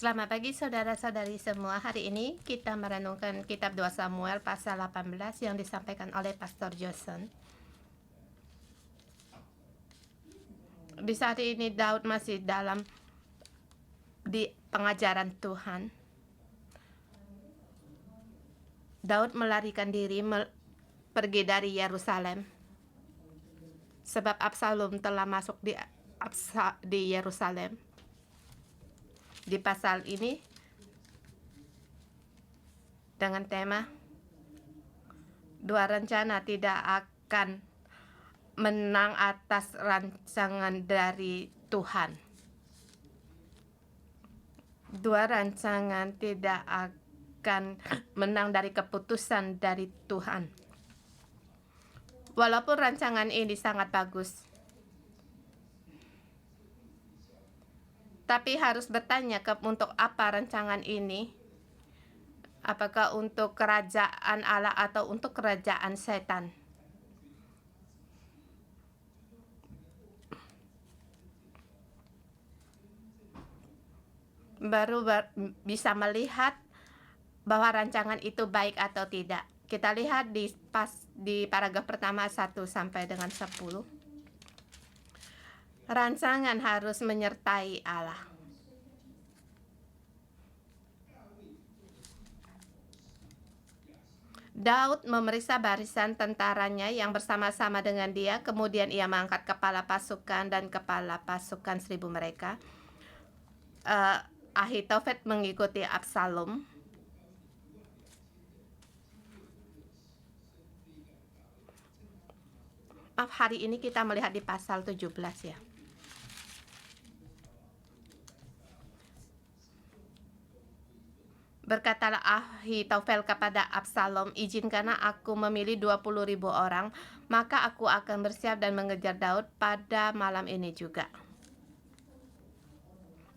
Selamat pagi saudara-saudari semua. Hari ini kita merenungkan kitab 2 Samuel pasal 18 yang disampaikan oleh Pastor Johnson. Di saat ini Daud masih di pengajaran Tuhan. Daud melarikan diri pergi dari Yerusalem sebab Absalom telah masuk di Yerusalem. Di pasal ini dengan tema dua rencana tidak akan menang atas rancangan dari Tuhan. Dua rancangan tidak akan menang dari keputusan dari Tuhan. Walaupun rancangan ini sangat bagus, tapi harus bertanya untuk apa rancangan ini? Apakah untuk kerajaan Allah atau untuk kerajaan setan? Baru bisa melihat bahwa rancangan itu baik atau tidak. Kita lihat di paragraf pertama 1 sampai dengan 10. Rancangan harus menyertai Allah. Daud memeriksa barisan tentaranya yang bersama-sama dengan dia, kemudian ia mengangkat kepala pasukan dan kepala pasukan 1.000 mereka. Ahitofel mengikuti Absalom. Hari ini kita melihat di pasal 17 ya. Berkatalah Ahitofel kepada Absalom, izinkanlah aku memilih 20.000 orang, maka aku akan bersiap dan mengejar Daud pada malam ini juga.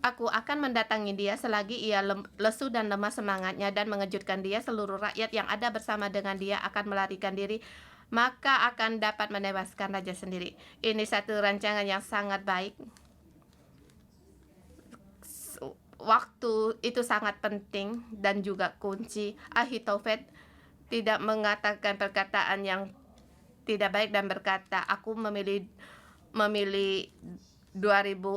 Aku akan mendatangi dia selagi ia lesu dan lemah semangatnya dan mengejutkan dia. Seluruh rakyat yang ada bersama dengan dia akan melarikan diri, maka akan dapat menewaskan raja sendiri. Ini satu rancangan yang sangat baik. Waktu itu sangat penting dan juga kunci. Ahitofel tidak mengatakan perkataan yang tidak baik dan berkata, aku memilih 2.000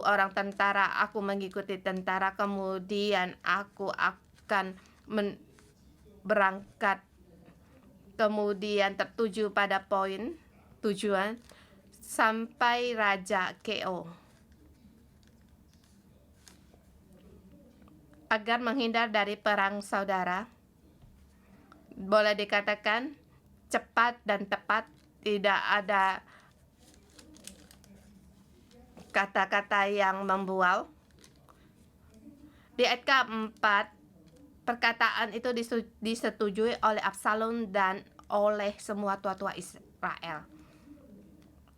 orang tentara, aku mengikuti tentara, kemudian aku akan berangkat, kemudian tertuju pada poin tujuan sampai Raja Ko. Agar menghindar dari perang saudara, boleh dikatakan cepat dan tepat, tidak ada kata-kata yang membual. Di ayat keempat, perkataan itu disetujui oleh Absalom dan oleh semua tua-tua Israel.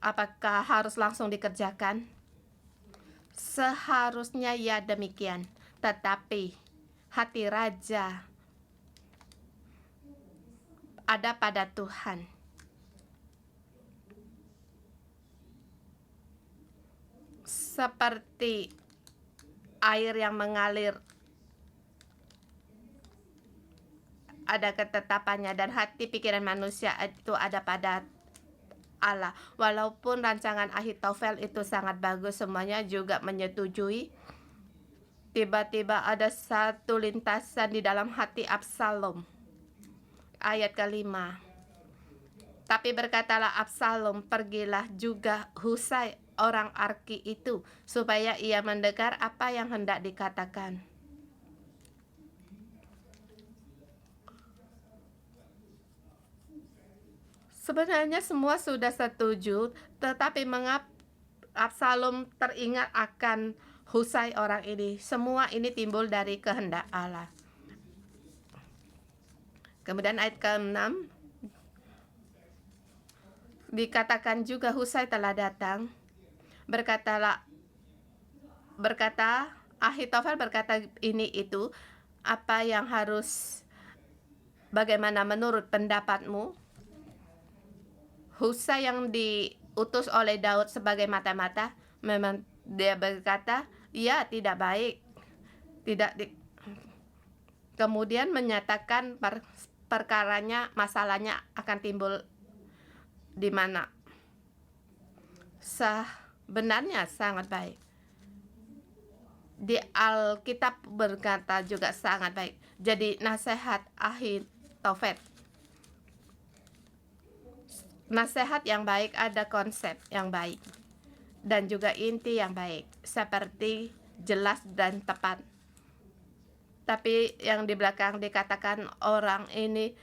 Apakah harus langsung dikerjakan? Seharusnya ya demikian. Tetapi hati raja ada pada Tuhan. Seperti air yang mengalir, ada ketetapannya, dan hati pikiran manusia itu ada pada Allah. Walaupun rancangan Ahitofel itu sangat bagus, semuanya juga menyetujui. Tiba-tiba ada satu lintasan di dalam hati Absalom. Ayat kelima. Tapi berkatalah Absalom, pergilah juga Husai orang Arki itu, supaya ia mendengar apa yang hendak dikatakan. Sebenarnya semua sudah setuju, tetapi mengapa Absalom teringat akan Husai orang ini? Semua ini timbul dari kehendak Allah. Kemudian ayat ke-6 dikatakan juga Husai telah datang. Ahitofel berkata ini itu, apa yang harus, bagaimana menurut pendapatmu? Husai yang diutus oleh Daud sebagai mata-mata, memang dia berkata, ya tidak baik, kemudian menyatakan perkaranya, masalahnya akan timbul di mana. Sebenarnya sangat baik. Di Alkitab berkata juga sangat baik. Jadi nasihat Ahitofel, nasihat yang baik ada konsep yang baik dan juga inti yang baik, seperti jelas dan tepat. Tapi yang di belakang dikatakan orang ini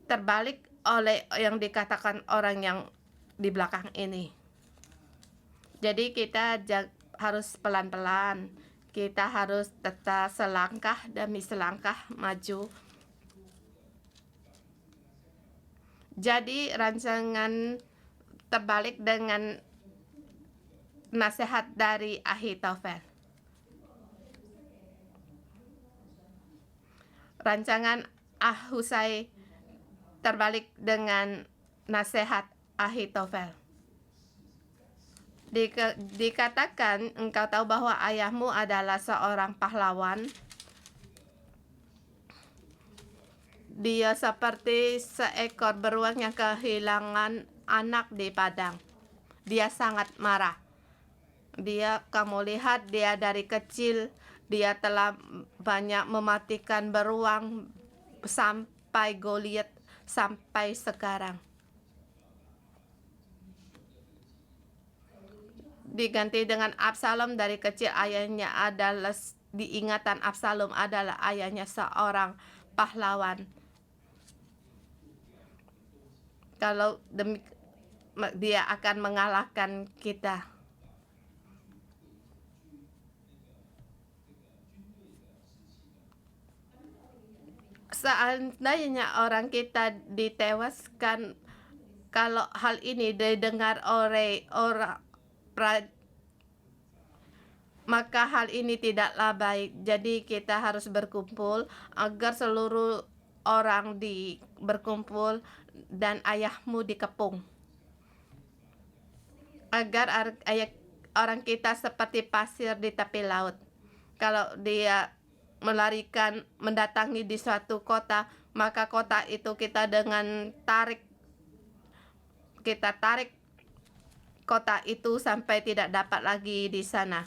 terbalik oleh yang dikatakan orang yang di belakang ini. Jadi kita harus pelan-pelan, kita harus tetap selangkah demi selangkah maju. Jadi rancangan terbalik dengan nasihat dari Ahitofel. Rancangan Ahusai terbalik dengan nasihat Ahitofel. Dikatakan, engkau tahu bahwa ayahmu adalah seorang pahlawan. Dia seperti seekor beruang yang kehilangan anak di padang. Dia sangat marah. Kamu lihat dia dari kecil, dia telah banyak mematikan beruang sampai Goliat sampai sekarang. Diganti dengan Absalom, dari kecil ayahnya adalah, diingatan Absalom adalah ayahnya seorang pahlawan. Kalau dia akan mengalahkan kita. Seandainya orang kita ditewaskan, kalau hal ini didengar oleh orang, maka hal ini tidaklah baik. Jadi kita harus berkumpul agar seluruh orang berkumpul dan ayahmu dikepung, agar orang kita seperti pasir di tepi laut. Kalau dia mendatangi di suatu kota, maka kota itu kita tarik kota itu sampai tidak dapat lagi di sana.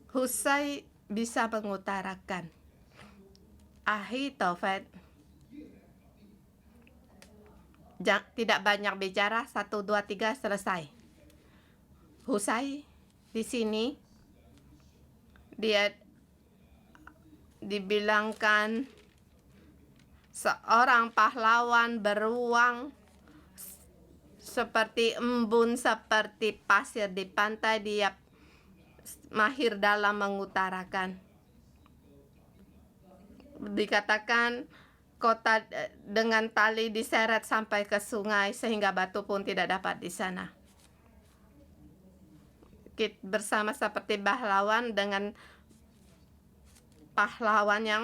Husai bisa mengutarakan. Ahitofel tidak banyak bicara, 1, 2, 3 selesai. Husai di sini dia dibilangkan seorang pahlawan beruang seperti embun, seperti pasir di pantai. Dia mahir dalam mengutarakan. Dikatakan kota dengan tali diseret sampai ke sungai sehingga batu pun tidak dapat di sana. Bersama seperti pahlawan dengan pahlawan yang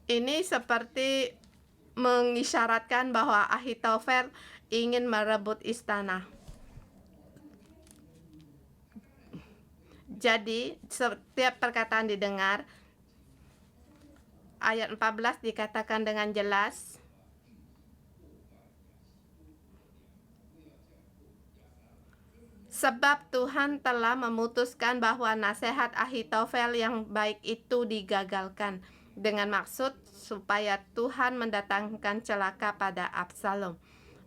ini seperti mengisyaratkan bahwa Ahitofel ingin merebut istana. Jadi setiap perkataan didengar. Ayat 14 dikatakan dengan jelas, sebab Tuhan telah memutuskan bahwa nasihat Ahitofel yang baik itu digagalkan, dengan maksud supaya Tuhan mendatangkan celaka pada Absalom.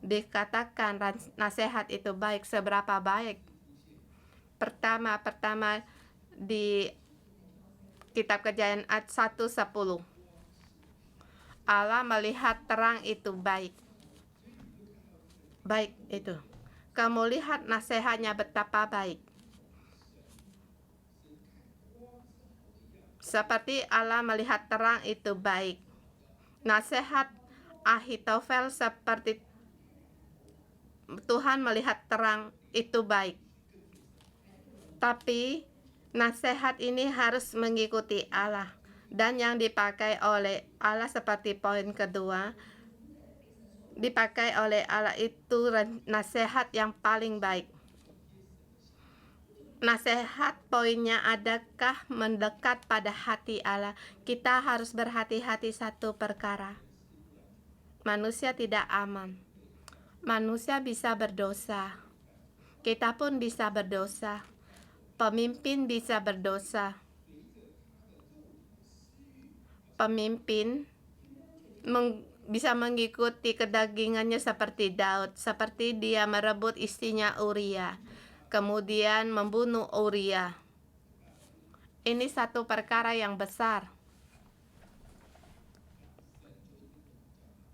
Dikatakan nasihat itu baik. Seberapa baik? Pertama di Kitab Kejayaan ayat 1:10. Allah melihat terang itu baik. Baik itu. Kamu lihat nasihatnya betapa baik. Seperti Allah melihat terang itu baik. Nasihat Ahitofel seperti Tuhan melihat terang itu baik. Tapi nasihat ini harus mengikuti Allah. Dan yang dipakai oleh Allah seperti poin kedua, dipakai oleh Allah itu nasihat yang paling baik. Nasihat poinnya, adakah mendekat pada hati Allah? Kita harus berhati-hati satu perkara. Manusia tidak aman. Manusia bisa berdosa. Kita pun bisa berdosa. Pemimpin bisa berdosa. Pemimpin bisa mengikuti kedagingannya seperti Daud, seperti dia merebut istrinya Uria, kemudian membunuh Uria. Ini satu perkara yang besar.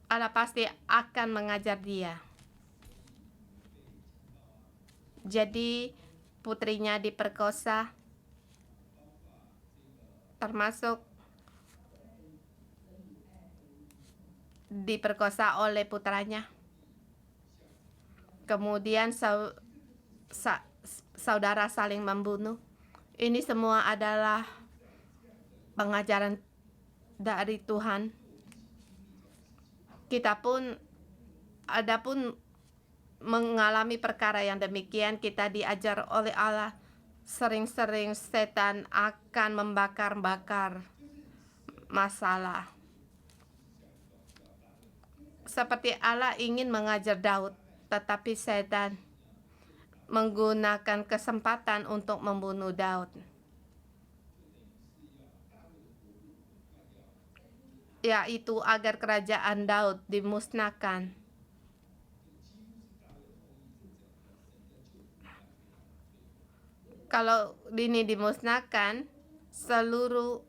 Allah pasti akan mengajar dia. Jadi putrinya diperkosa, termasuk diperkosa oleh putranya. Kemudian saudara saling membunuh. Ini semua adalah pengajaran dari Tuhan. Kita pun mengalami perkara yang demikian. Kita diajar oleh Allah. Sering-sering setan akan membakar-bakar masalah. Seperti Allah ingin mengajar Daud, tetapi setan menggunakan kesempatan untuk membunuh Daud, yaitu agar kerajaan Daud dimusnahkan. Kalau ini dimusnahkan, seluruh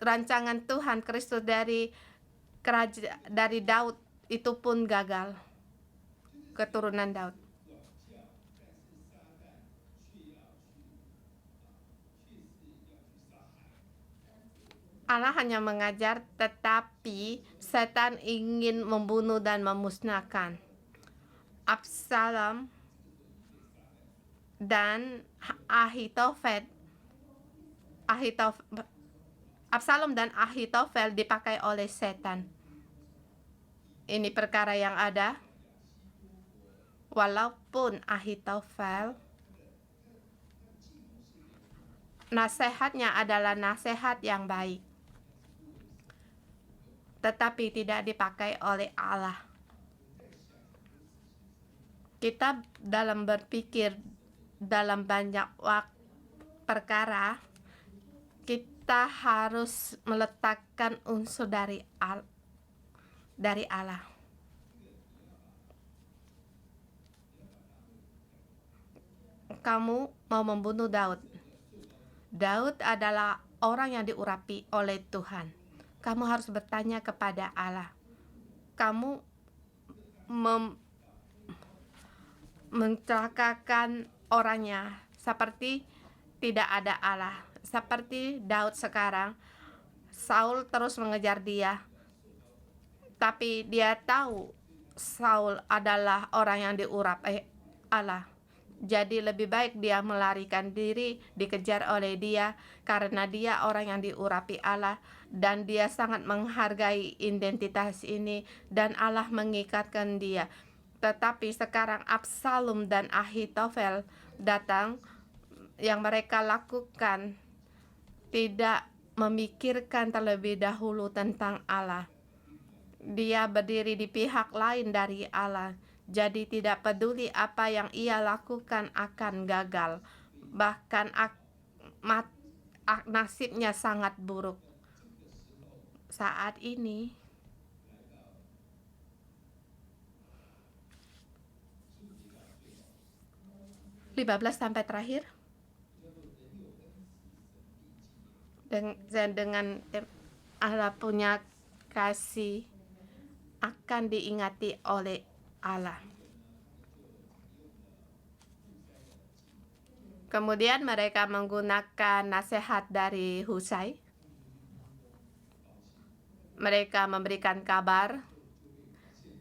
rancangan Tuhan Kristus dari Daud itu pun gagal. Keturunan Daud. Allah hanya mengajar, tetapi setan ingin membunuh dan memusnahkan. Absalom dan Ahitofel dipakai oleh setan. Ini perkara yang ada. Walaupun Ahitofel nasihatnya adalah nasihat yang baik, tetapi tidak dipakai oleh Allah. Kita dalam berpikir dalam banyak perkara, kita harus meletakkan unsur dari Allah. Kamu mau membunuh Daud. Daud adalah orang yang diurapi oleh Tuhan. Kamu harus bertanya kepada Allah. Kamu mencelakakan orangnya seperti tidak ada Allah. Seperti Daud sekarang, Saul terus mengejar dia, tapi dia tahu Saul adalah orang yang diurapi Allah. Jadi lebih baik dia melarikan diri, dikejar oleh dia, karena dia orang yang diurapi Allah, dan dia sangat menghargai identitas ini, dan Allah mengikatkan dia. Tetapi sekarang Absalom dan Ahitofel datang. Yang mereka lakukan tidak memikirkan terlebih dahulu tentang Allah. Dia berdiri di pihak lain dari Allah. Jadi tidak peduli apa yang ia lakukan akan gagal. Bahkan nasibnya sangat buruk. Saat ini 15 sampai terakhir. Dengan Allah punya kasih akan diingati oleh Allah. Kemudian mereka menggunakan nasihat dari Husai. Mereka memberikan kabar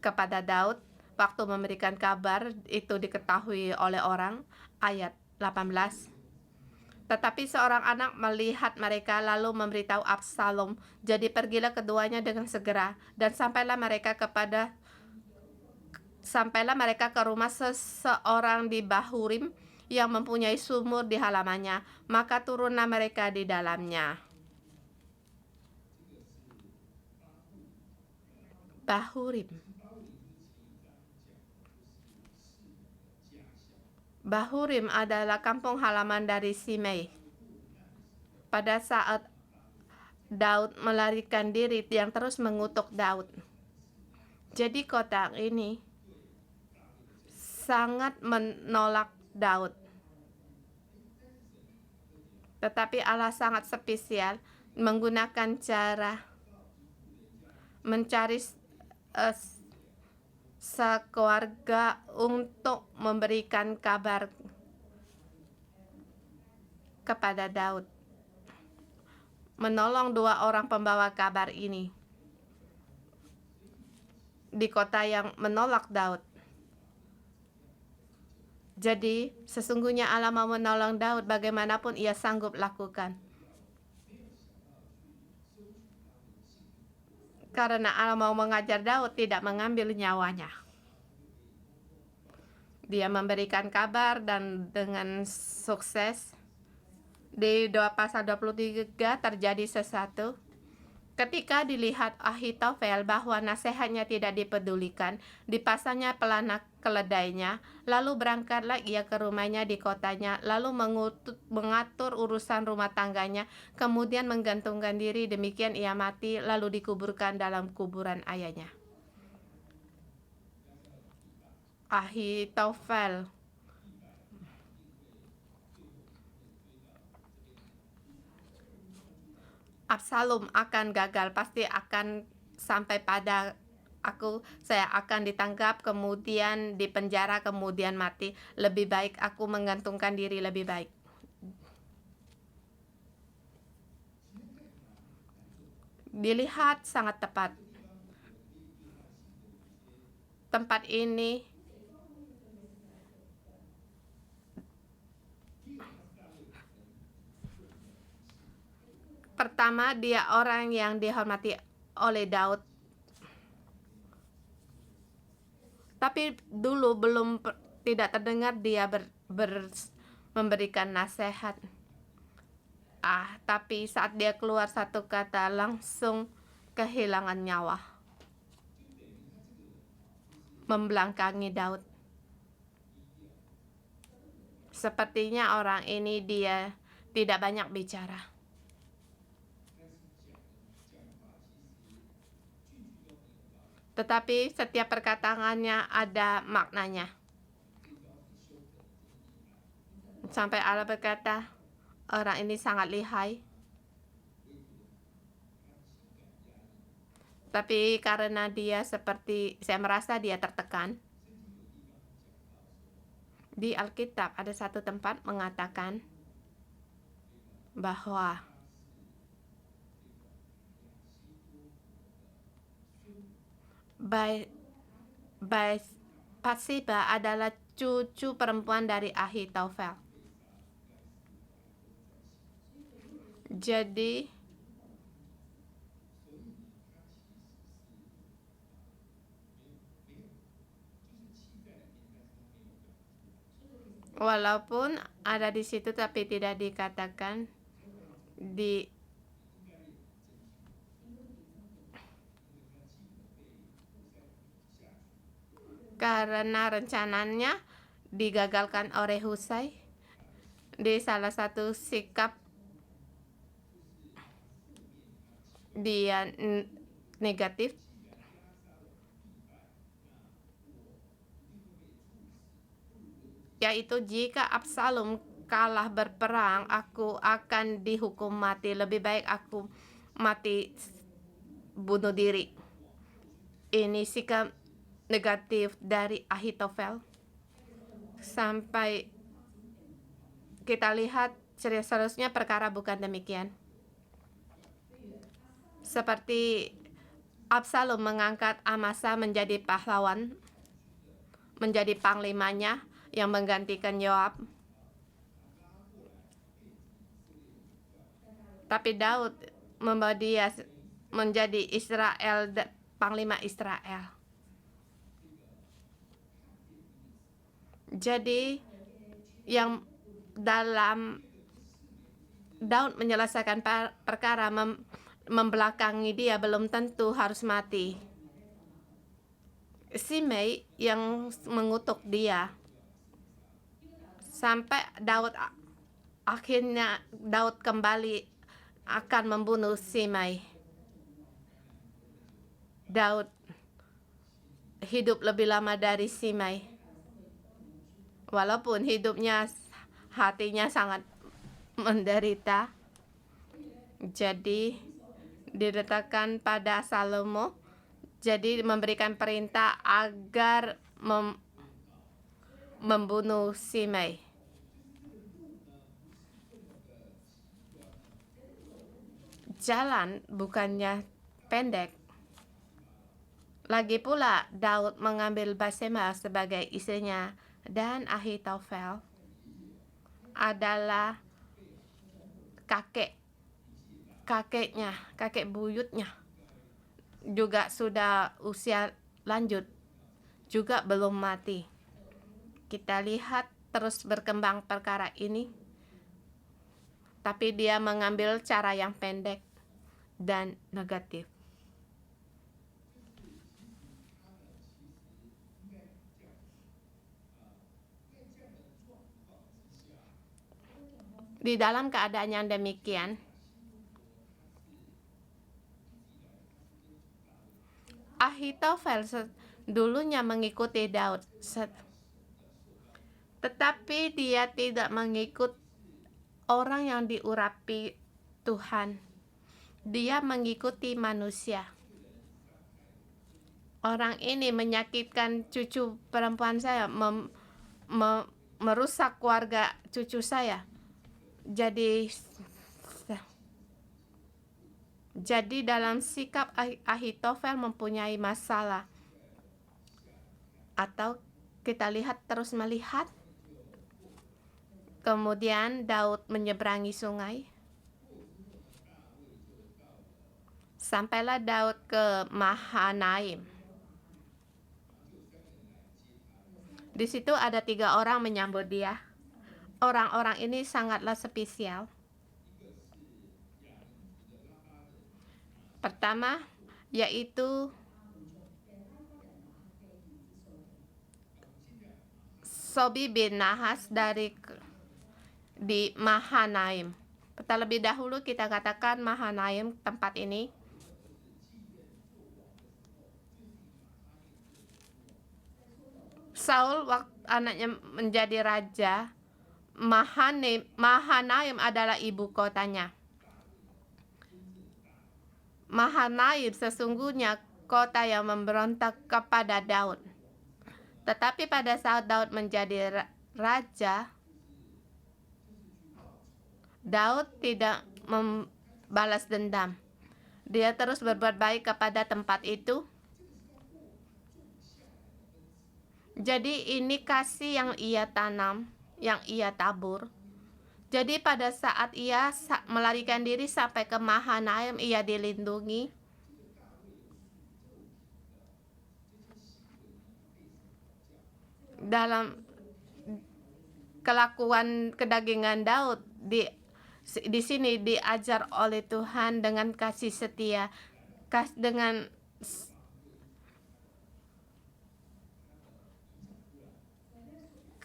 kepada Daud. Waktu memberikan kabar itu diketahui oleh orang. Ayat 18. Tetapi seorang anak melihat mereka lalu memberitahu Absalom. Jadi pergilah keduanya dengan segera, dan sampailah mereka ke rumah seseorang di Bahurim yang mempunyai sumur di halamannya, maka turunlah mereka di dalamnya. Bahurim. Bahurim adalah kampung halaman dari Simei. Pada saat Daud melarikan diri, yang terus mengutuk Daud. Jadi kota ini sangat menolak Daud. Tetapi Allah sangat spesial menggunakan cara mencari sekeluarga untuk memberikan kabar kepada Daud. Menolong 2 orang pembawa kabar ini di kota yang menolak Daud. Jadi sesungguhnya Allah mau menolong Daud, bagaimanapun ia sanggup lakukan. Karena Allah mau mengajar Daud tidak mengambil nyawanya. Dia memberikan kabar dan dengan sukses. Di pasal 23 terjadi sesuatu. Ketika dilihat Ahitofel bahwa nasihatnya tidak dipedulikan, dipasangnya pelana keledainya, lalu berangkatlah ia ke rumahnya di kotanya, lalu mengatur urusan rumah tangganya, kemudian menggantungkan diri, demikian ia mati, lalu dikuburkan dalam kuburan ayahnya. Ahitofel. Absalom akan gagal, pasti akan sampai pada saya akan ditangkap, kemudian dipenjara, kemudian mati. Lebih baik aku menggantungkan diri, lebih baik. Dilihat sangat tepat. Tempat ini pertama, dia orang yang dihormati oleh Daud. Tapi dulu tidak terdengar dia memberikan nasihat. Tapi saat dia keluar satu kata, langsung kehilangan nyawa. Membelakangi Daud. Sepertinya orang ini dia tidak banyak bicara. Tetapi setiap perkataannya ada maknanya. Sampai Allah berkata, orang ini sangat lihai. Tapi karena dia saya merasa dia tertekan. Di Alkitab ada satu tempat mengatakan bahwa Batseba adalah cucu perempuan dari Ahitofel. Jadi walaupun ada di situ tapi tidak dikatakan karena rencananya digagalkan oleh Husai di salah satu sikap dia negatif. Yaitu jika Absalom kalah berperang, aku akan dihukum mati. Lebih baik aku mati bunuh diri. Ini sikap negatif dari Ahitofel. Sampai kita lihat seharusnya perkara bukan demikian. Seperti Absalom mengangkat Amasa menjadi pahlawan, menjadi panglimanya yang menggantikan Yoab. Tapi Daud membawa dia menjadi panglima Israel. Jadi yang dalam Daud menyelesaikan perkara membelakangi dia belum tentu harus mati. Simei yang mengutuk dia sampai akhirnya Daud kembali akan membunuh Simei. Daud hidup lebih lama dari Simei, walaupun hatinya sangat menderita. Jadi diletakkan pada Salomo, jadi memberikan perintah agar membunuh Simei. Jalan bukannya pendek. Lagi pula Daud mengambil Batseba sebagai istrinya, dan Ahitofel adalah kakek buyutnya, juga sudah usia lanjut, juga belum mati. Kita lihat terus berkembang perkara ini, tapi dia mengambil cara yang pendek dan negatif. Di dalam keadaan yang demikian, Ahitofel dulunya mengikuti Daud, tetapi dia tidak mengikut orang yang diurapi Tuhan. Dia mengikuti manusia. Orang ini menyakitkan cucu perempuan saya, merusak keluarga cucu saya. Jadi dalam sikap Ahitofel mempunyai masalah. Atau kita terus melihat, kemudian Daud menyeberangi sungai. Sampailah Daud ke Mahanaim. Di situ ada 3 orang menyambut dia. Orang-orang ini sangatlah spesial. Pertama, yaitu Sobi bin Nahas di Mahanaim. Terlebih dahulu kita katakan Mahanaim, tempat ini Saul waktu anaknya menjadi raja, Mahanaim adalah ibu kotanya. Mahanaim sesungguhnya kota yang memberontak kepada Daud. Tetapi pada saat Daud menjadi raja, Daud tidak membalas dendam. Dia terus berbuat baik kepada tempat itu. Jadi ini kasih yang ia tanam, yang ia tabur. Jadi pada saat ia melarikan diri sampai ke Mahanaim, ia dilindungi. Dalam kelakuan kedagingan Daud, di sini diajar oleh Tuhan dengan kasih setia,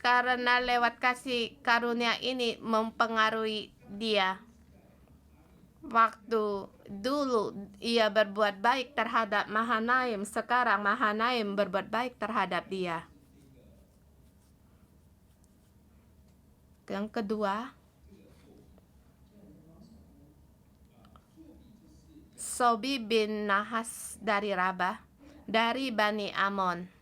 karena lewat kasih karunia ini mempengaruhi dia. Waktu dulu ia berbuat baik terhadap Mahanaim, sekarang Mahanaim berbuat baik terhadap dia. Yang kedua, Sobi bin Nahas dari Rabah, dari Bani Amon.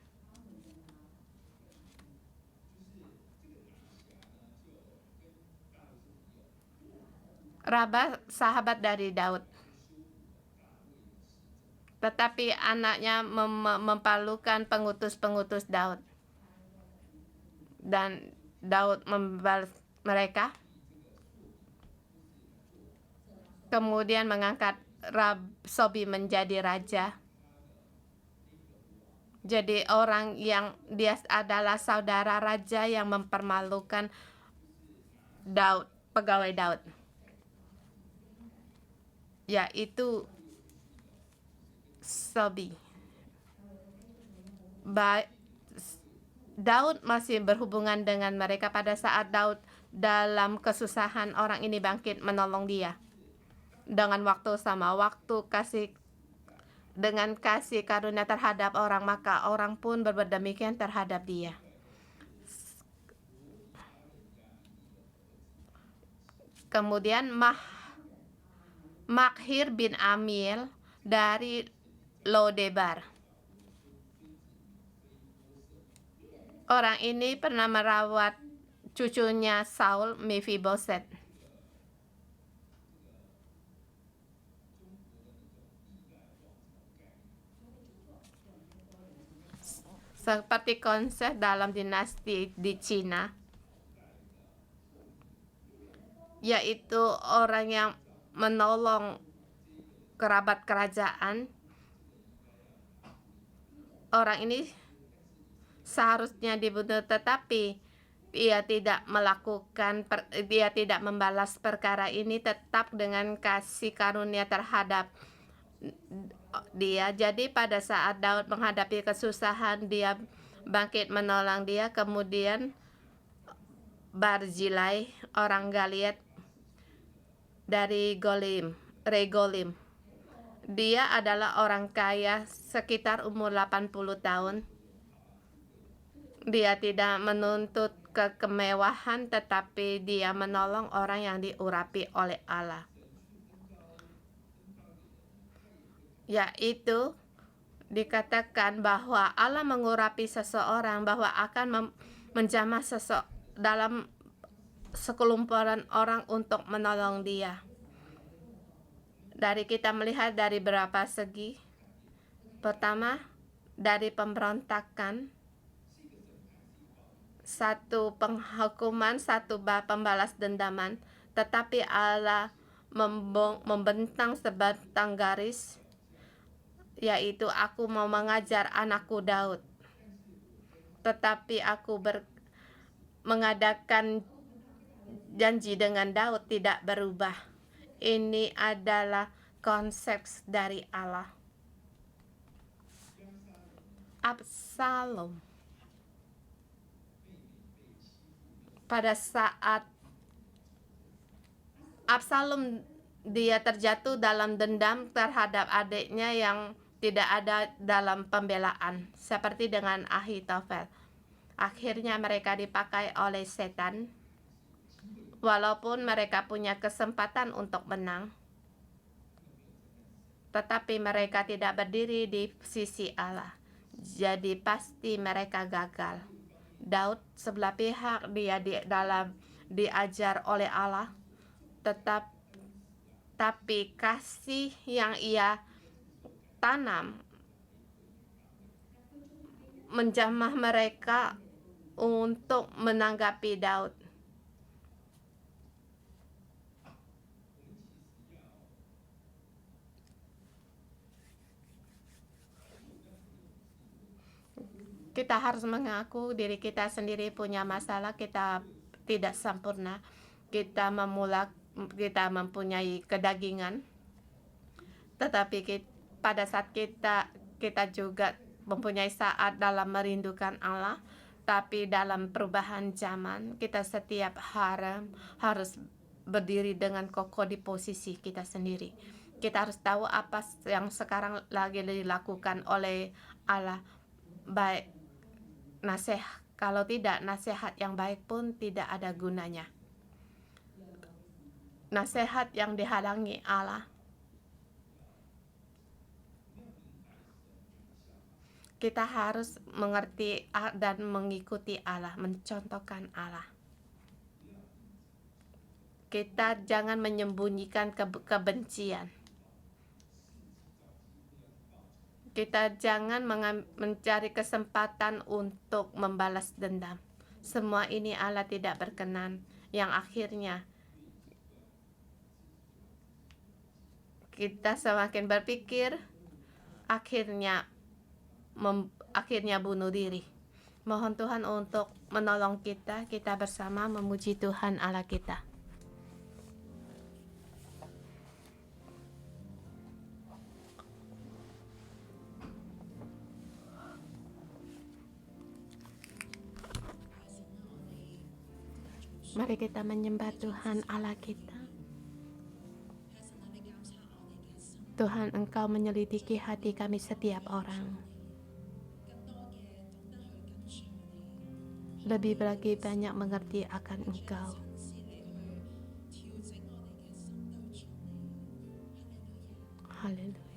Rabah sahabat dari Daud, tetapi anaknya mempalukan pengutus-pengutus Daud, dan Daud membalas mereka, kemudian mengangkat Sobi menjadi raja. Jadi orang yang dia adalah saudara raja yang mempermalukan Daud, pegawai Daud, yaitu Sobi. Daud masih berhubungan dengan mereka pada saat Daud dalam kesusahan, orang ini bangkit menolong dia. Dengan waktu sama, dengan kasih karunia terhadap orang, maka orang pun berbuat demikian terhadap dia. Kemudian Makhir bin Amil dari Lodebar. Orang ini pernah merawat cucunya Saul, Mephiboset. Seperti konsep dalam dinasti di Cina, yaitu orang yang menolong kerabat kerajaan. Orang ini seharusnya dibunuh, tetapi dia tidak membalas perkara ini, tetap dengan kasih karunia terhadap dia. Jadi pada saat Daud menghadapi kesusahan, dia bangkit menolong dia. Kemudian Barzilai, orang Galiat dari Regolim. Dia adalah orang kaya sekitar umur 80 tahun. Dia tidak menuntut kemewahan, tetapi dia menolong orang yang diurapi oleh Allah. Yaitu dikatakan bahwa Allah mengurapi seseorang, bahwa akan menjamah dalam sekelumpulan orang untuk menolong dia. Dari kita melihat dari beberapa segi. Pertama, dari pemberontakan, satu penghukuman, satu pembalas dendaman, tetapi Allah membentang sebatang garis, yaitu aku mau mengajar anakku Daud, tetapi aku mengadakan janji dengan Daud tidak berubah. Ini adalah konsep dari Allah. Absalom, pada saat Absalom dia terjatuh dalam dendam terhadap adiknya yang tidak ada dalam pembelaan, seperti dengan Ahitofel. Akhirnya mereka dipakai oleh setan, walaupun mereka punya kesempatan untuk menang, tetapi mereka tidak berdiri di sisi Allah. Jadi pasti mereka gagal. Daud sebelah pihak dia diajar oleh Allah, tapi kasih yang ia tanam menjamah mereka untuk menanggapi Daud. Kita harus mengaku diri kita sendiri punya masalah, kita tidak sempurna, kita mempunyai kedagingan, tetapi pada saat kita juga mempunyai saat dalam merindukan Allah. Tapi dalam perubahan zaman, kita setiap harus berdiri dengan kokoh di posisi kita sendiri. Kita harus tahu apa yang sekarang lagi dilakukan oleh Allah, baik nasihat. Kalau tidak, nasihat yang baik pun tidak ada gunanya. Nasihat yang dihalangi Allah, kita harus mengerti dan mengikuti Allah, mencontohkan Allah. Kita jangan menyembunyikan kebencian. Kita jangan mencari kesempatan untuk membalas dendam. Semua ini Allah tidak berkenan, yang akhirnya kita semakin berpikir, akhirnya bunuh diri. Mohon Tuhan untuk menolong kita. Kita bersama memuji Tuhan Allah kita. Mari kita menyembah Tuhan Allah kita. Tuhan, Engkau menyelidiki hati kami setiap orang. Lebih lagi banyak mengerti akan Engkau. Haleluya.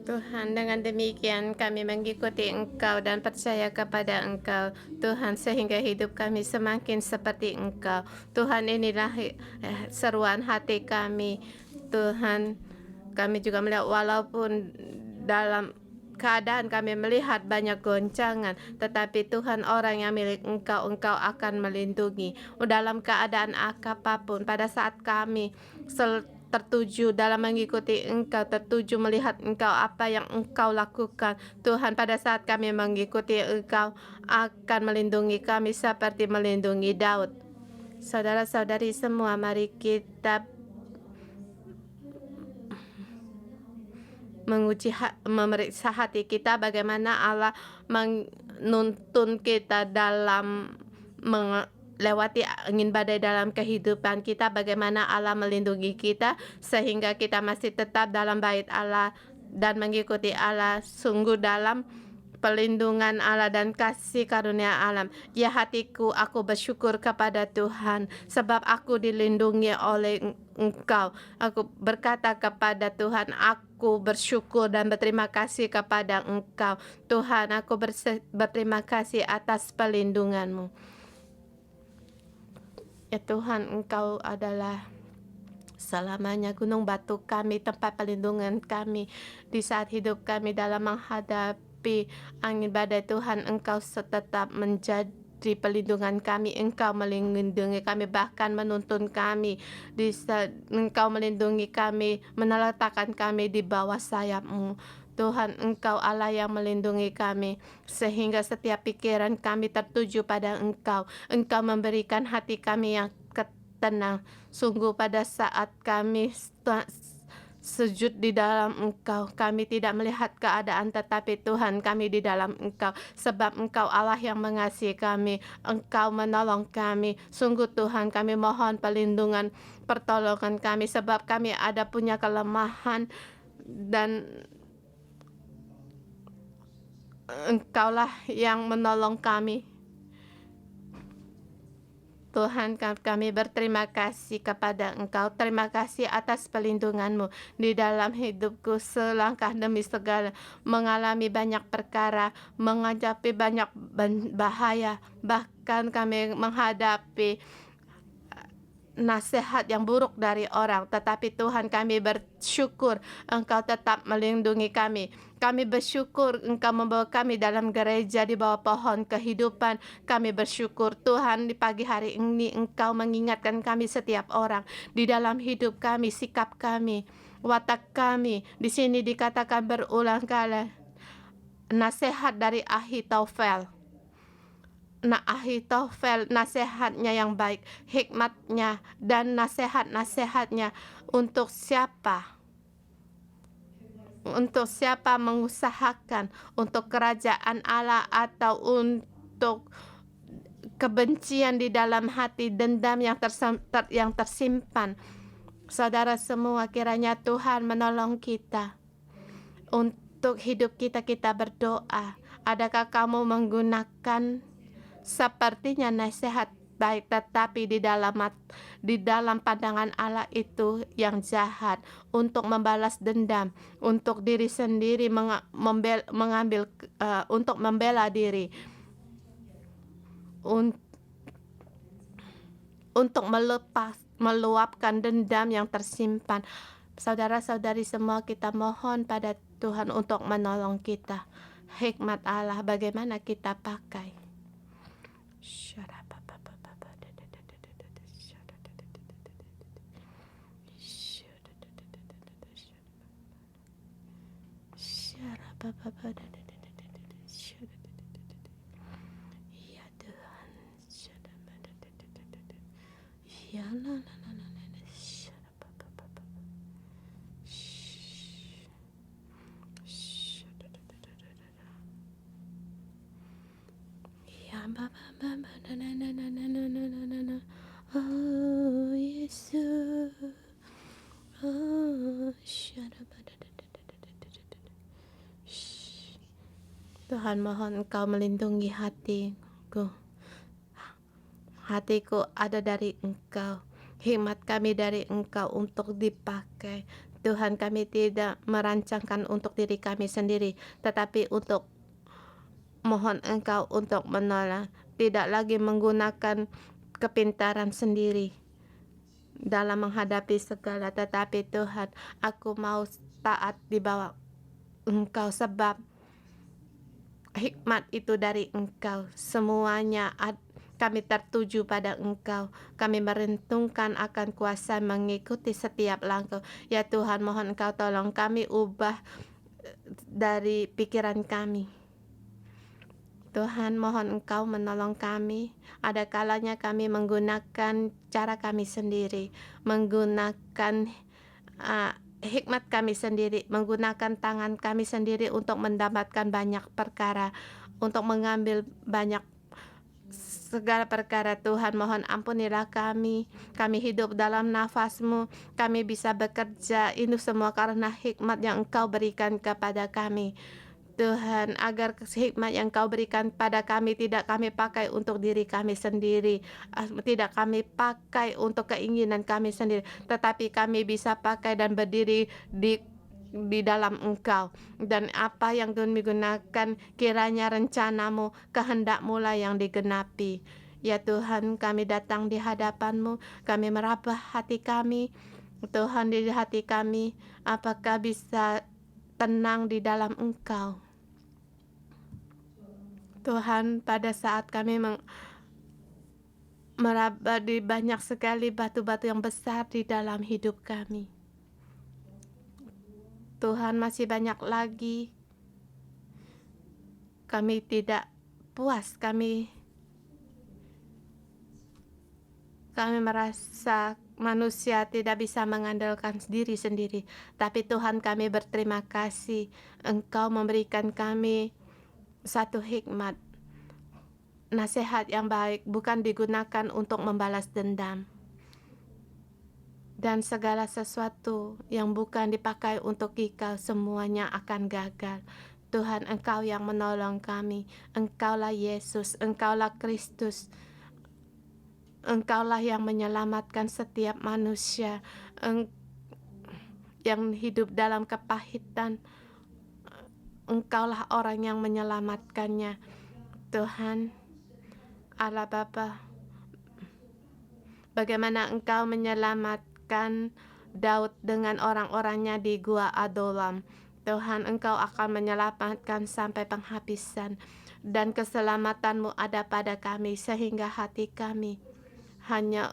Tuhan, dengan demikian kami mengikuti Engkau dan percaya kepada Engkau, Tuhan, sehingga hidup kami semakin seperti Engkau. Tuhan, inilah seruan hati kami. Tuhan, kami juga melihat walaupun dalam keadaan kami melihat banyak goncangan, tetapi Tuhan, orang yang milik Engkau, Engkau akan melindungi. Dalam keadaan apapun, pada saat kami tertuju dalam mengikuti Engkau, tertuju melihat Engkau, apa yang Engkau lakukan. Tuhan, pada saat kami mengikuti Engkau, akan melindungi kami seperti melindungi Daud. Saudara-saudari semua, mari kita memeriksa hati kita, bagaimana Allah menuntun kita dalam melewati angin badai dalam kehidupan kita, bagaimana Allah melindungi kita sehingga kita masih tetap dalam bait Allah dan mengikuti Allah, sungguh dalam pelindungan Allah dan kasih karunia alam. Ya hatiku, aku bersyukur kepada Tuhan sebab aku dilindungi oleh Engkau. Aku berkata kepada Tuhan, aku bersyukur dan berterima kasih kepada Engkau. Tuhan, aku berterima kasih atas pelindungan-Mu. Ya Tuhan, Engkau adalah selamanya gunung batu kami, tempat pelindungan kami di saat hidup kami dalam menghadapi angin badai. Tuhan, Engkau tetap menjadi pelindungan kami. Engkau melindungi kami, bahkan menuntun kami. Engkau melindungi kami, meletakkan kami di bawah sayap-Mu. Tuhan, Engkau Allah yang melindungi kami sehingga setiap pikiran kami tertuju pada Engkau. Engkau memberikan hati kami yang tenang. Sungguh pada saat kami sujud di dalam Engkau, kami tidak melihat keadaan, tetapi Tuhan, kami di dalam Engkau, sebab Engkau Allah yang mengasihi kami. Engkau menolong kami. Sungguh Tuhan, kami mohon perlindungan, pertolongan kami, sebab kami ada punya kelemahan dan Engkaulah yang menolong kami. Tuhan, kami berterima kasih kepada Engkau. Terima kasih atas pelindungan-Mu di dalam hidupku, selangkah demi segala, mengalami banyak perkara, menghadapi banyak bahaya, bahkan kami menghadapi nasihat yang buruk dari orang. Tetapi Tuhan, kami bersyukur Engkau tetap melindungi kami. Kami bersyukur Engkau membawa kami dalam gereja di bawah pohon kehidupan. Kami bersyukur Tuhan, di pagi hari ini Engkau mengingatkan kami setiap orang di dalam hidup kami, sikap kami, watak kami. Di sini dikatakan berulang kali nasihat dari Ahitofel. Nah, Ahitofel nasihatnya yang baik, hikmatnya dan nasihat-nasihatnya untuk siapa? Untuk siapa mengusahakan untuk kerajaan Allah atau untuk kebencian di dalam hati, dendam yang tersimpan. Saudara semua, kiranya Tuhan menolong kita untuk hidup kita. Kita berdoa, adakah kamu menggunakan sepertinya nasihat baik, tetapi di dalam pandangan Allah itu yang jahat, untuk membalas dendam, untuk diri sendiri, untuk membela diri, untuk meluapkan dendam yang tersimpan. Saudara-saudari semua, kita mohon pada Tuhan untuk menolong kita. Hikmat Allah bagaimana kita pakai. Ya Tuhan, ya oh Yesus, oh Tuhan, mohon Engkau melindungi hatiku. Hatiku ada dari Engkau, hikmat kami dari Engkau untuk dipakai. Tuhan, kami tidak merancangkan untuk diri kami sendiri, tetapi untuk mohon Engkau untuk menolong, tidak lagi menggunakan kepintaran sendiri dalam menghadapi segala, tetapi Tuhan, aku mau taat di bawah Engkau, sebab hikmat itu dari Engkau. Semuanya kami tertuju pada Engkau. Kami merentungkan akan kuasa mengikuti setiap langkah. Ya Tuhan, mohon Engkau tolong kami ubah dari pikiran kami. Tuhan, mohon Engkau menolong kami. Ada kalanya kami menggunakan cara kami sendiri, menggunakan hikmat kami sendiri, menggunakan tangan kami sendiri untuk mendapatkan banyak perkara, untuk mengambil banyak segala perkara. Tuhan, mohon ampunilah kami hidup dalam nafas-Mu, kami bisa bekerja, ini semua karena hikmat yang Engkau berikan kepada kami. Tuhan, agar hikmat yang Kau berikan pada kami tidak kami pakai untuk diri kami sendiri, tidak kami pakai untuk keinginan kami sendiri, tetapi kami bisa pakai dan berdiri di dalam Engkau. Dan apa yang Tuhan gunakan, kiranya rencana-Mu, kehendak-Mu lah yang digenapi. Ya Tuhan, kami datang di hadapan-Mu, kami meraba hati kami. Tuhan, di hati kami, apakah bisa tenang di dalam Engkau? Tuhan, pada saat kami meraba di banyak sekali batu-batu yang besar di dalam hidup kami. Tuhan, masih banyak lagi kami tidak puas, kami merasa manusia tidak bisa mengandalkan diri sendiri. Tapi Tuhan, kami berterima kasih Engkau memberikan kami satu hikmat, nasihat yang baik, bukan digunakan untuk membalas dendam. Dan segala sesuatu yang bukan dipakai untuk Engkau, semuanya akan gagal. Tuhan, Engkau yang menolong kami. Engkaulah Yesus, Engkaulah Kristus. Engkaulah yang menyelamatkan setiap manusia yang hidup dalam kepahitan. Engkaulah orang yang menyelamatkannya. Tuhan, Allah Bapa, bagaimana Engkau menyelamatkan Daud dengan orang-orangnya di Gua Adulam. Tuhan, Engkau akan menyelamatkan sampai penghabisan, dan keselamatan-Mu ada pada kami, sehingga hati kami hanya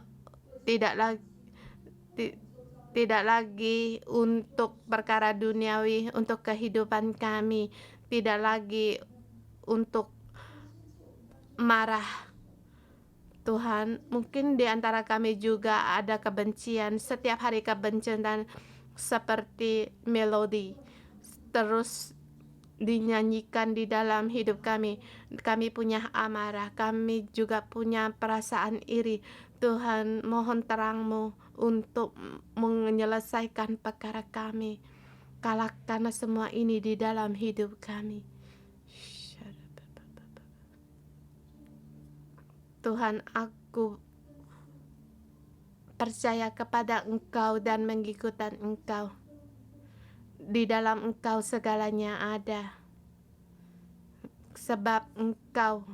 tidak lagi untuk perkara duniawi, untuk kehidupan kami, tidak lagi untuk marah. Tuhan, mungkin di antara kami juga ada kebencian, setiap hari kebencian seperti melodi terus dinyanyikan di dalam hidup kami. Kami punya amarah, kami juga punya perasaan iri. Tuhan, mohon terang-Mu untuk menyelesaikan perkara kami. Kalahkan semua ini di dalam hidup kami. Tuhan, aku percaya kepada Engkau dan mengikuti Engkau. Di dalam Engkau segalanya ada. Sebab Engkau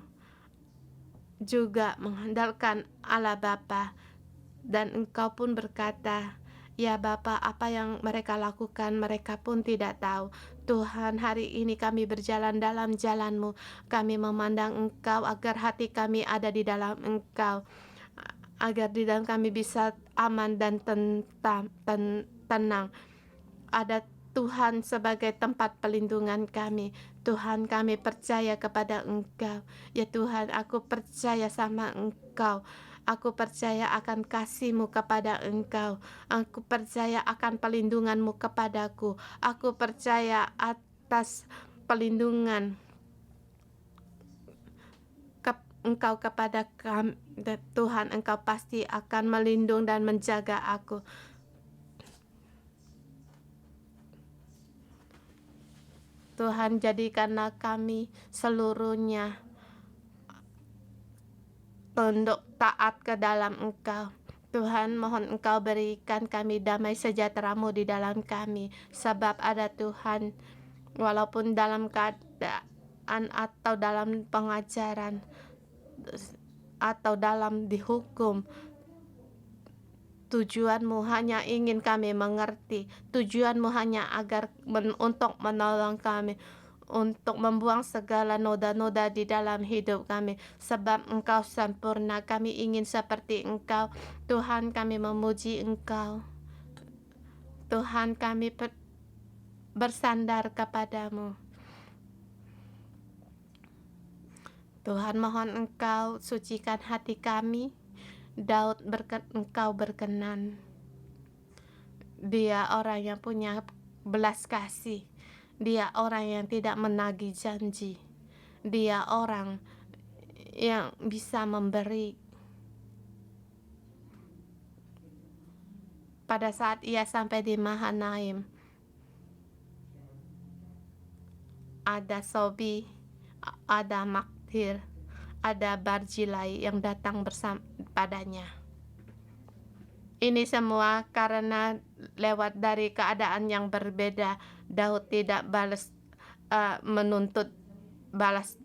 juga mengandalkan Allah Bapa, dan Engkau pun berkata, ya Bapa, apa yang mereka lakukan mereka pun tidak tahu. Tuhan, hari ini kami berjalan dalam jalan-Mu. Kami memandang Engkau agar hati kami ada di dalam Engkau, agar di dalam kami bisa aman dan tenang. Ada Tuhan sebagai tempat pelindungan kami. Tuhan, kami percaya kepada Engkau. Ya Tuhan, aku percaya sama Engkau. Aku percaya akan kasih-Mu kepada Engkau. Aku percaya akan pelindungan-Mu kepadaku. Aku percaya atas pelindungan Engkau kepada kami. Tuhan, Engkau pasti akan melindungi dan menjaga aku. Tuhan, jadikanlah kami seluruhnya tunduk taat ke dalam Engkau. Tuhan, mohon Engkau berikan kami damai sejahtera-Mu di dalam kami. Sebab ada Tuhan, walaupun dalam keadaan atau dalam pengajaran atau dalam dihukum, tujuan-Mu hanya ingin kami mengerti. Tujuan-Mu hanya agar untuk menolong kami, untuk membuang segala noda-noda di dalam hidup kami. Sebab Engkau sempurna, kami ingin seperti Engkau. Tuhan, kami memuji Engkau. Tuhan, kami bersandar kepadamu. Tuhan, mohon Engkau sucikan hati kami. Daud Engkau berkenan Dia orang yang punya belas kasih. Dia orang yang tidak menagih janji. Dia orang yang bisa memberi. Pada saat ia sampai di Mahanaim, ada Sobi, ada Maktir, ada Barjilai yang datang bersama padanya. Ini semua karena lewat dari keadaan yang berbeda, Daud tidak menuntut balas.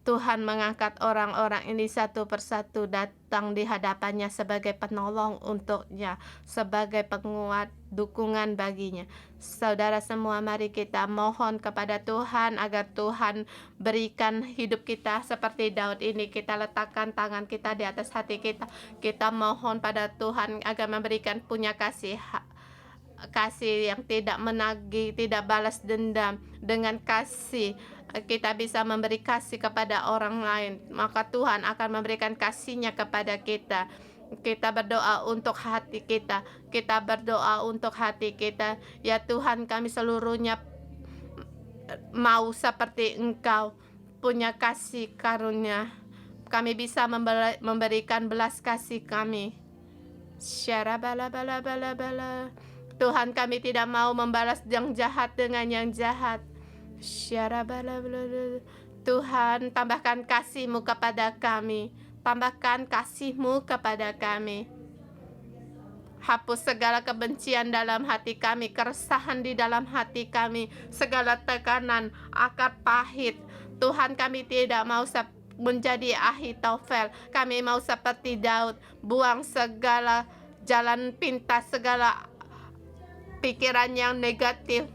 Tuhan mengangkat orang-orang ini satu persatu datang di hadapannya sebagai penolong untuknya, sebagai penguat dukungan baginya. Saudara semua, mari kita mohon kepada Tuhan agar Tuhan berikan hidup kita seperti Daud ini. Kita letakkan tangan kita di atas hati kita. Kita mohon pada Tuhan agar memberikan punya kasih yang tidak menagih, tidak balas dendam. Dengan kasih kita bisa memberi kasih kepada orang lain, maka Tuhan akan memberikan kasih-Nya kepada kita. Kita berdoa untuk hati kita. Kita berdoa untuk hati kita. Ya Tuhan, kami seluruhnya mau seperti Engkau, punya kasih karunia. Kami bisa memberikan belas kasih kami. Syarabala-bala-bala-bala. Tuhan, kami tidak mau membalas yang jahat dengan yang jahat. Tuhan, tambahkan kasih-Mu kepada kami. Tambahkan kasih-Mu kepada kami. Hapus segala kebencian dalam hati kami, keresahan di dalam hati kami, segala tekanan, akar pahit. Tuhan, kami tidak mau menjadi Ahitofel. Kami mau seperti Daud, buang segala jalan pintas, segala pikiran yang negatif.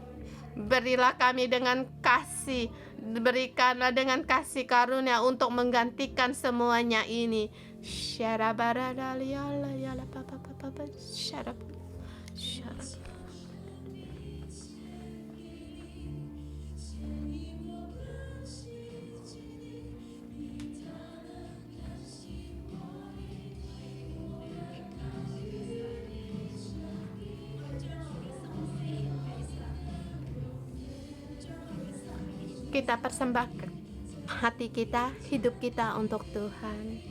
Berilah kami dengan kasih, berikanlah dengan kasih karunia untuk menggantikan semuanya ini. Kita persembahkan hati kita, hidup kita untuk Tuhan.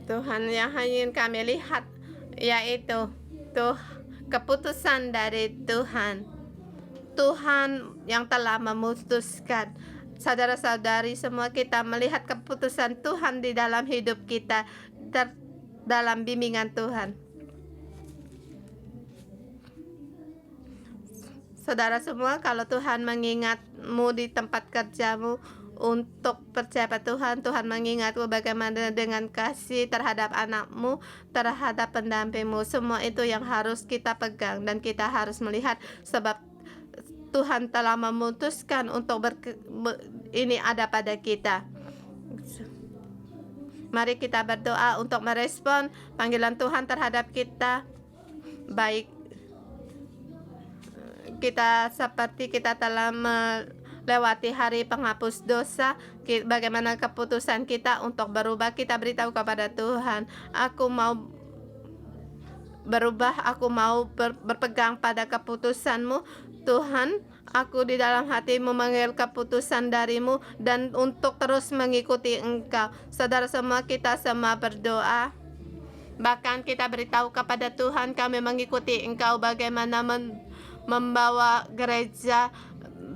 Tuhan, yang ingin kami lihat yaitu keputusan dari Tuhan. Tuhan yang telah memutuskan. Saudara-saudari semua, kita melihat keputusan Tuhan di dalam hidup kita, dalam bimbingan Tuhan. Saudara semua, kalau Tuhan mengingatmu di tempat kerjamu untuk percaya pada Tuhan, Tuhan mengingatmu bagaimana dengan kasih terhadap anakmu, terhadap pendampingmu. Semua itu yang harus kita pegang dan kita harus melihat, sebab Tuhan telah memutuskan untuk ini ada pada kita. Mari kita berdoa untuk merespon panggilan Tuhan terhadap kita. Baik kita seperti kita telah lewati hari penghapus dosa, bagaimana keputusan kita untuk berubah. Kita beritahu kepada Tuhan, aku mau berubah, aku mau berpegang pada keputusan-Mu. Tuhan, aku di dalam hatimu mengambil keputusan dari-Mu dan untuk terus mengikuti Engkau. Saudara semua, kita semua berdoa. Bahkan kita beritahu kepada Tuhan, kami mengikuti Engkau bagaimana membawa gereja.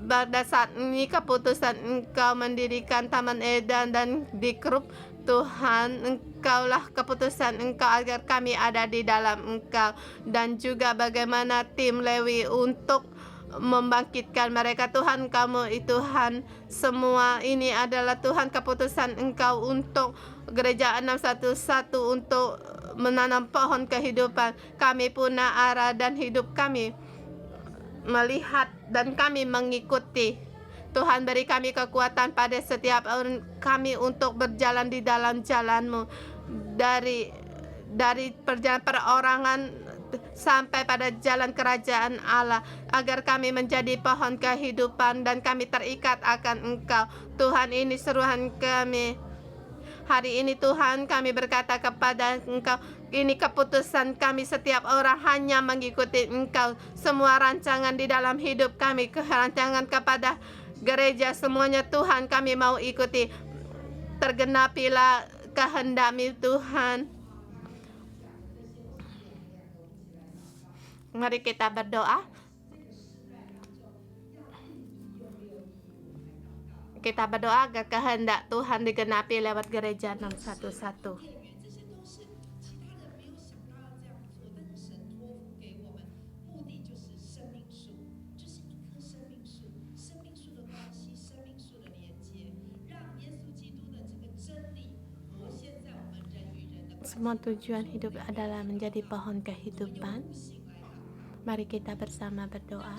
Pada saat ini keputusan Engkau mendirikan Taman Eden dan di grup, Tuhan, Engkaulah keputusan Engkau agar kami ada di dalam Engkau. Dan juga bagaimana tim Lewi untuk membangkitkan mereka. Tuhan, kamu itu Tuhan, semua ini adalah Tuhan keputusan Engkau untuk gereja 611, untuk menanam pohon kehidupan. Kami punya arah dan hidup kami melihat dan kami mengikuti. Tuhan, beri kami kekuatan pada setiap orang kami untuk berjalan di dalam jalan-Mu, dari perjalanan perorangan sampai pada jalan kerajaan Allah, agar kami menjadi pohon kehidupan dan kami terikat akan Engkau. Tuhan, ini seruan kami hari ini. Tuhan, kami berkata kepada Engkau, ini keputusan kami, setiap orang hanya mengikuti Engkau. Semua rancangan di dalam hidup kami, rancangan kepada gereja, semuanya Tuhan kami mau ikuti. Tergenapilah kehendak-Mu Tuhan. Mari kita berdoa. Kita berdoa agar kehendak Tuhan digenapi lewat gereja 611. Semua tujuan hidup adalah menjadi pohon kehidupan. Mari kita bersama berdoa.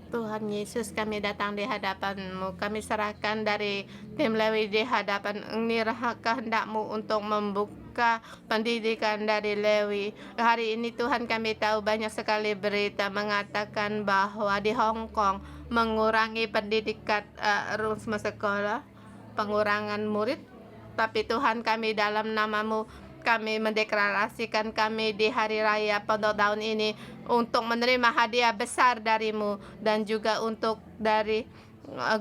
Tuhan Yesus, kami datang di hadapan-Mu. Kami serahkan dari tim Lewi di hadapan ini kehendak-Mu untuk membuka pendidikan dari Lewi. Hari ini Tuhan, kami tahu banyak sekali berita mengatakan bahwa di Hong Kong mengurangi pendidikan rumah sekolah, pengurangan murid. Tapi Tuhan, kami dalam nama-Mu, kami mendeklarasikan kami di hari raya Pondok tahun ini untuk menerima hadiah besar dari-Mu, dan juga untuk dari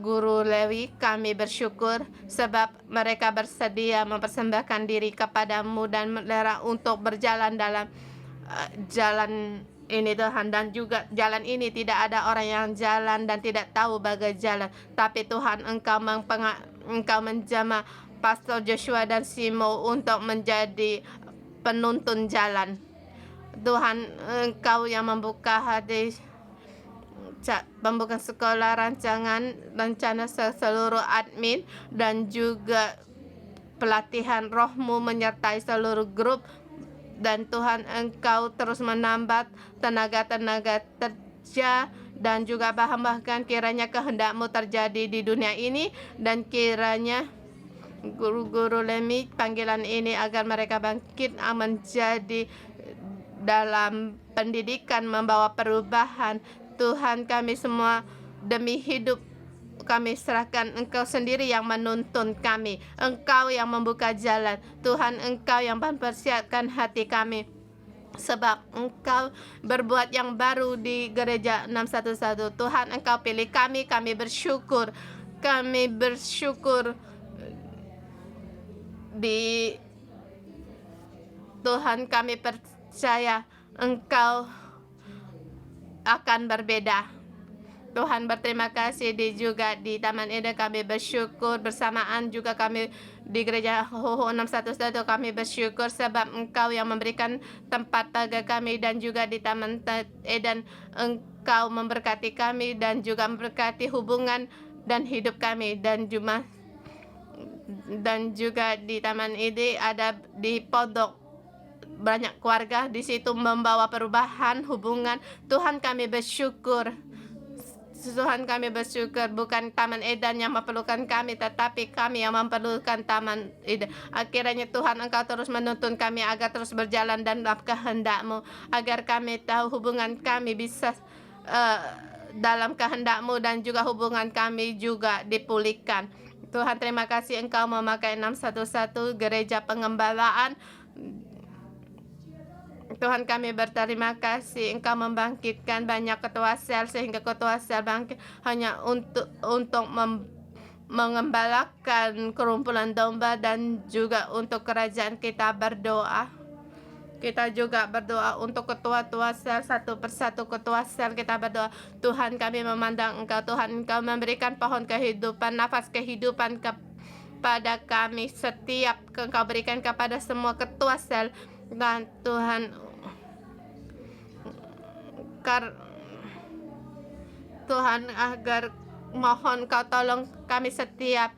guru Lewi. Kami bersyukur sebab mereka bersedia mempersembahkan diri kepada-Mu dan untuk berjalan dalam jalan ini Tuhan. Dan juga jalan ini tidak ada orang yang jalan dan tidak tahu bagaimana jalan, tapi Tuhan, Engkau menjamah Pastor Joshua dan Simo untuk menjadi penuntun jalan. Tuhan, Engkau yang membuka hati, pembukaan sekolah, rencana seluruh admin, dan juga pelatihan Roh-Mu menyertai seluruh grup. Dan Tuhan, Engkau terus menambah tenaga-tenaga kerja, dan juga bahkan kiranya kehendak-Mu terjadi di dunia ini, dan kiranya guru-guru Lewi panggilan ini agar mereka bangkit menjadi dalam pendidikan, membawa perubahan. Tuhan, kami semua demi hidup kami serahkan. Engkau sendiri yang menuntun kami, Engkau yang membuka jalan. Tuhan, Engkau yang mempersiapkan hati kami, sebab Engkau berbuat yang baru di gereja 611. Tuhan, Engkau pilih kami, kami bersyukur. Kami bersyukur di Tuhan, kami percaya Engkau akan berbeda. Tuhan, berterima kasih juga di Taman Eden. Kami bersyukur bersamaan juga kami di gereja Hoho 611. Kami bersyukur sebab Engkau yang memberikan tempat bagi kami, dan juga di Taman Eden Engkau memberkati kami dan juga memberkati hubungan dan hidup kami. Dan juga di taman ini ada di pondok banyak keluarga di situ membawa perubahan hubungan. Tuhan, kami bersyukur Tuhan kami bersyukur bukan Taman Eden yang memerlukan kami, tetapi kami yang memerlukan Taman Eden. Akhirnya Tuhan Engkau terus menuntun kami agar terus berjalan dan dalam kehendak-Mu, agar kami tahu hubungan kami bisa dalam kehendak-Mu dan juga hubungan kami juga dipulihkan. Tuhan terima kasih Engkau memakai 611 gereja pengembalaan. Tuhan kami berterima kasih Engkau membangkitkan banyak ketua sel sehingga ketua sel bangkit hanya untuk mengembalakan kerumpulan domba dan juga untuk kerajaan. Kita berdoa. Kita juga berdoa untuk ketua-ketua sel, satu persatu ketua sel kita berdoa. Tuhan kami memandang Engkau, Tuhan Engkau memberikan pohon kehidupan, nafas kehidupan kepada kami setiap Engkau berikan kepada semua ketua sel. Dan Tuhan agar mohon Kau tolong kami setiap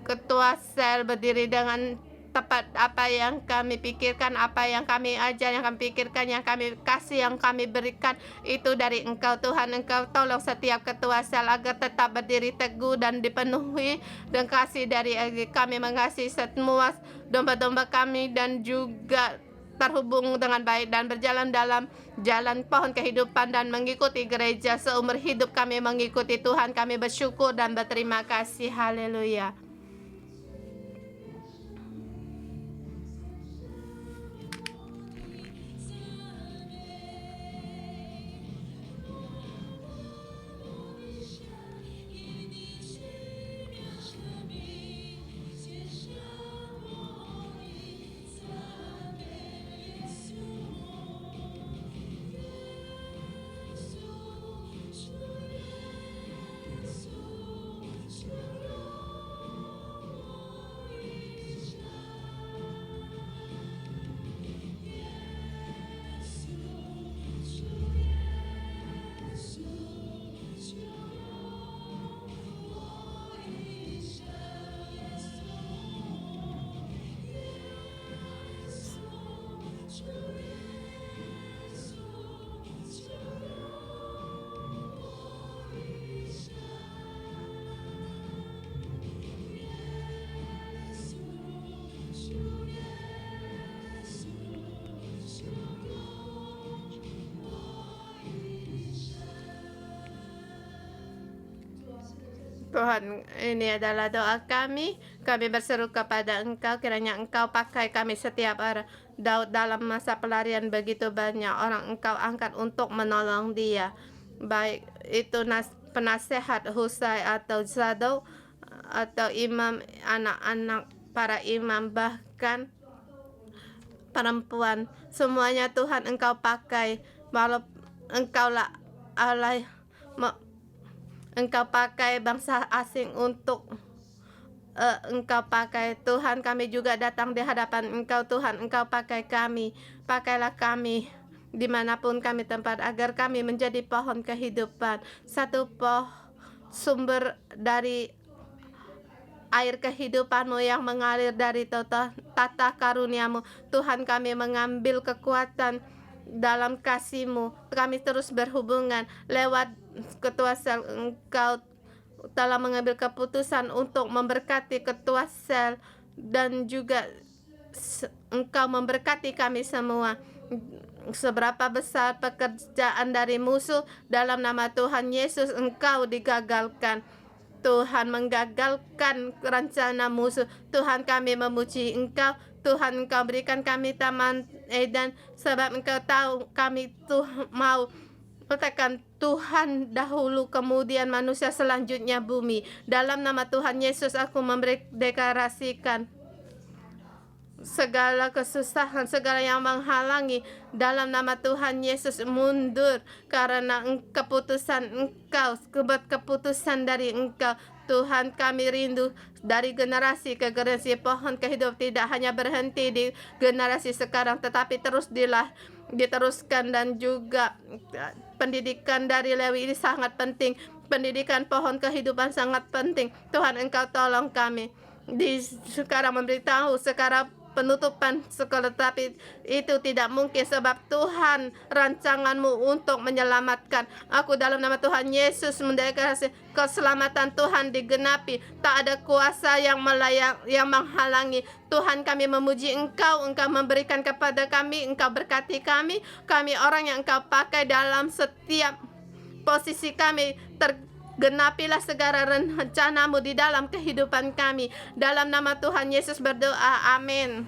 ketua sel berdiri dengan tepat apa yang kami pikirkan, apa yang kami ajar, yang kami pikirkan, yang kami kasih, yang kami berikan itu dari Engkau. Tuhan Engkau tolong setiap ketua sel agar tetap berdiri teguh dan dipenuhi dengan kasih dari kami, mengasihi semua domba-domba kami dan juga terhubung dengan baik dan berjalan dalam jalan pohon kehidupan dan mengikuti gereja seumur hidup kami mengikuti Tuhan. Kami bersyukur dan berterima kasih. Haleluya. Tuhan, ini adalah doa kami. Kami berseru kepada Engkau, kiranya Engkau pakai kami setiap hari. Daud dalam masa pelarian begitu banyak orang Engkau angkat untuk menolong dia. Baik itu penasehat Husai atau Zadok atau imam, anak-anak para imam, bahkan perempuan. Semuanya Tuhan Engkau pakai. Walau Engkaulah Allah, Engkau pakai bangsa asing untuk Engkau pakai. Tuhan kami juga datang di hadapan Engkau. Tuhan Engkau pakai kami. Pakailah kami dimanapun kami tempat agar kami menjadi pohon kehidupan. Satu sumber dari air kehidupan-Mu yang mengalir dari tata karuniamu. Tuhan kami mengambil kekuatan dalam kasih-Mu. Kami terus berhubungan lewat ketua sel. Engkau telah mengambil keputusan untuk memberkati ketua sel dan juga Engkau memberkati kami semua. Seberapa besar pekerjaan dari musuh, dalam nama Tuhan Yesus Engkau digagalkan. Tuhan menggagalkan rencana musuh. Tuhan kami memuji Engkau. Tuhan Engkau berikan kami Taman Eden sebab Engkau tahu kami mau letakkan Tuhan dahulu, kemudian manusia, selanjutnya bumi. Dalam nama Tuhan Yesus aku mendeklarasikan segala kesusahan, segala yang menghalangi, dalam nama Tuhan Yesus mundur karena keputusan Engkau, keputusan dari Engkau. Tuhan kami rindu dari generasi ke generasi. Pohon kehidupan tidak hanya berhenti di generasi sekarang tetapi terus diteruskan, dan juga pendidikan dari Lewi ini sangat penting. Pendidikan pohon kehidupan sangat penting. Tuhan Engkau tolong kami sekarang memberitahu sekarang penutupan sekolah, tapi itu tidak mungkin sebab Tuhan rancangan-Mu untuk menyelamatkan. Aku dalam nama Tuhan Yesus mendeklarasi keselamatan Tuhan digenapi. Tak ada kuasa yang menghalangi. Tuhan, kami memuji Engkau, Engkau memberikan kepada kami, Engkau berkati kami, kami orang yang Engkau pakai dalam setiap posisi kami. Genapilah segala rencana-Mu di dalam kehidupan kami. Dalam nama Tuhan Yesus berdoa, amin.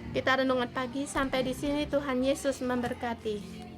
Kita renungan pagi sampai di sini. Tuhan Yesus memberkati.